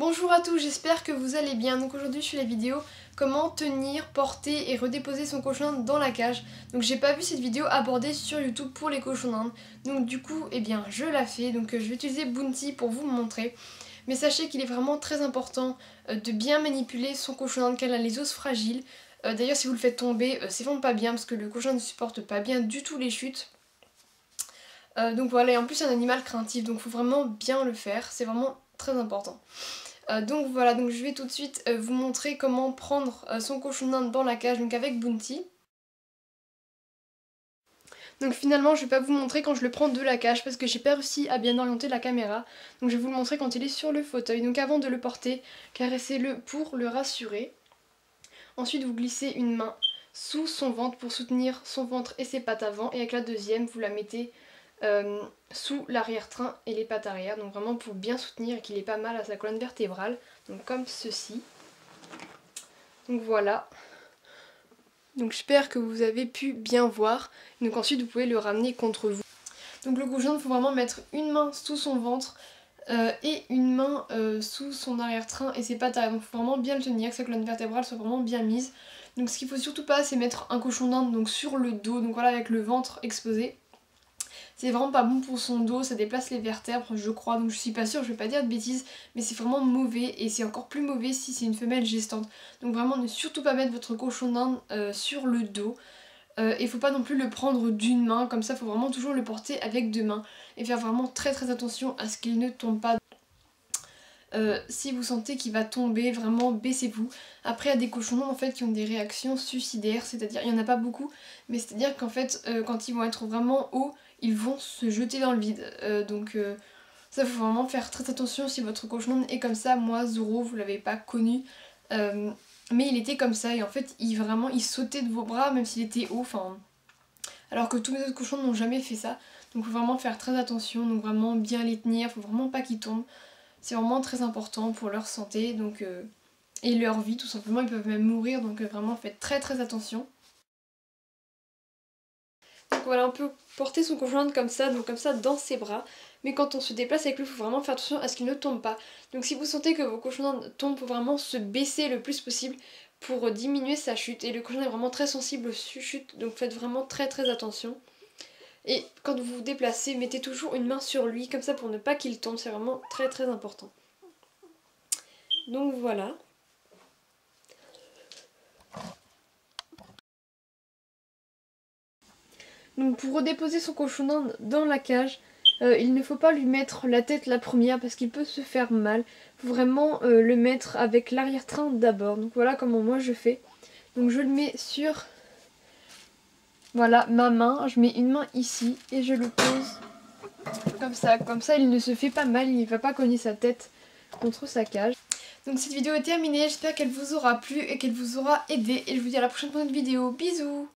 Bonjour à tous, j'espère que vous allez bien. Donc aujourd'hui je fais la vidéo comment tenir, porter et redéposer son cochon d'Inde dans la cage. Donc j'ai pas vu cette vidéo abordée sur YouTube pour les cochons d'Inde. Donc du coup je la fais. Donc je vais utiliser Bounty pour vous montrer. Mais sachez qu'il est vraiment très important de bien manipuler son cochon d'Inde car il a les os fragiles. D'ailleurs si vous le faites tomber, c'est vraiment pas bien parce que le cochon ne supporte pas bien du tout les chutes. Donc voilà, et en plus c'est un animal craintif donc il faut vraiment bien le faire, c'est vraiment très important. Donc voilà, donc je vais tout de suite vous montrer comment prendre son cochon d'Inde dans la cage, donc avec Bounty. Donc finalement je vais pas vous montrer quand je le prends de la cage parce que j'ai pas réussi à bien orienter la caméra. Donc je vais vous le montrer quand il est sur le fauteuil. Donc avant de le porter, caressez-le pour le rassurer. Ensuite vous glissez une main sous son ventre pour soutenir son ventre et ses pattes avant. Et avec la deuxième vous la mettez sous l'arrière-train et les pattes arrière, donc vraiment pour bien soutenir et qu'il ait pas mal à sa colonne vertébrale, donc comme ceci. Donc voilà, donc j'espère que vous avez pu bien voir. Donc ensuite vous pouvez le ramener contre vous. Donc le cochon, il faut vraiment mettre une main sous son ventre et une main sous son arrière-train et ses pattes arrière, donc il faut vraiment bien le tenir, que sa colonne vertébrale soit vraiment bien mise. Donc ce qu'il faut surtout pas, c'est mettre un cochon d'Inde donc sur le dos, donc voilà, avec le ventre exposé. C'est vraiment pas bon pour son dos, ça déplace les vertèbres je crois, donc je suis pas sûre, je vais pas dire de bêtises, mais c'est vraiment mauvais et c'est encore plus mauvais si c'est une femelle gestante. Donc vraiment ne surtout pas mettre votre cochon d'Inde sur le dos. Et faut pas non plus le prendre d'une main, comme ça faut vraiment toujours le porter avec deux mains. Et faire vraiment très attention à ce qu'il ne tombe pas. Si vous sentez qu'il va tomber, vraiment baissez-vous. Après il y a des cochons en fait qui ont des réactions suicidaires, c'est-à-dire il n'y en a pas beaucoup, mais c'est-à-dire qu'en fait quand ils vont être vraiment hauts, ils vont se jeter dans le vide. Ça faut vraiment faire très attention si votre cochon est comme ça. Moi Zoro, vous l'avez pas connu, mais il était comme ça et en fait il sautait de vos bras même s'il était haut, alors que tous mes autres cochons n'ont jamais fait ça. Donc faut vraiment faire très attention, donc vraiment bien les tenir, faut vraiment pas qu'ils tombent. C'est vraiment très important pour leur santé et leur vie tout simplement, ils peuvent même mourir, donc vraiment faites très attention. Donc voilà, on peut porter son cochon d'Inde comme ça, donc comme ça dans ses bras, mais quand on se déplace avec lui, il faut vraiment faire attention à ce qu'il ne tombe pas. Donc si vous sentez que vos cochons d'Inde tombent, il faut vraiment se baisser le plus possible pour diminuer sa chute, et le cochon est vraiment très sensible aux chutes, donc faites vraiment très attention. Et quand vous vous déplacez, mettez toujours une main sur lui, comme ça pour ne pas qu'il tombe, c'est vraiment très important. Donc voilà. Donc pour redéposer son cochon d'Inde dans la cage, il ne faut pas lui mettre la tête la première parce qu'il peut se faire mal. Il faut vraiment le mettre avec l'arrière-train d'abord. Donc voilà comment moi je fais. Donc je le mets sur voilà, ma main, je mets une main ici et je le pose comme ça il ne se fait pas mal, il ne va pas cogner sa tête contre sa cage. Donc cette vidéo est terminée, j'espère qu'elle vous aura plu et qu'elle vous aura aidé et je vous dis à la prochaine pour une vidéo, bisous.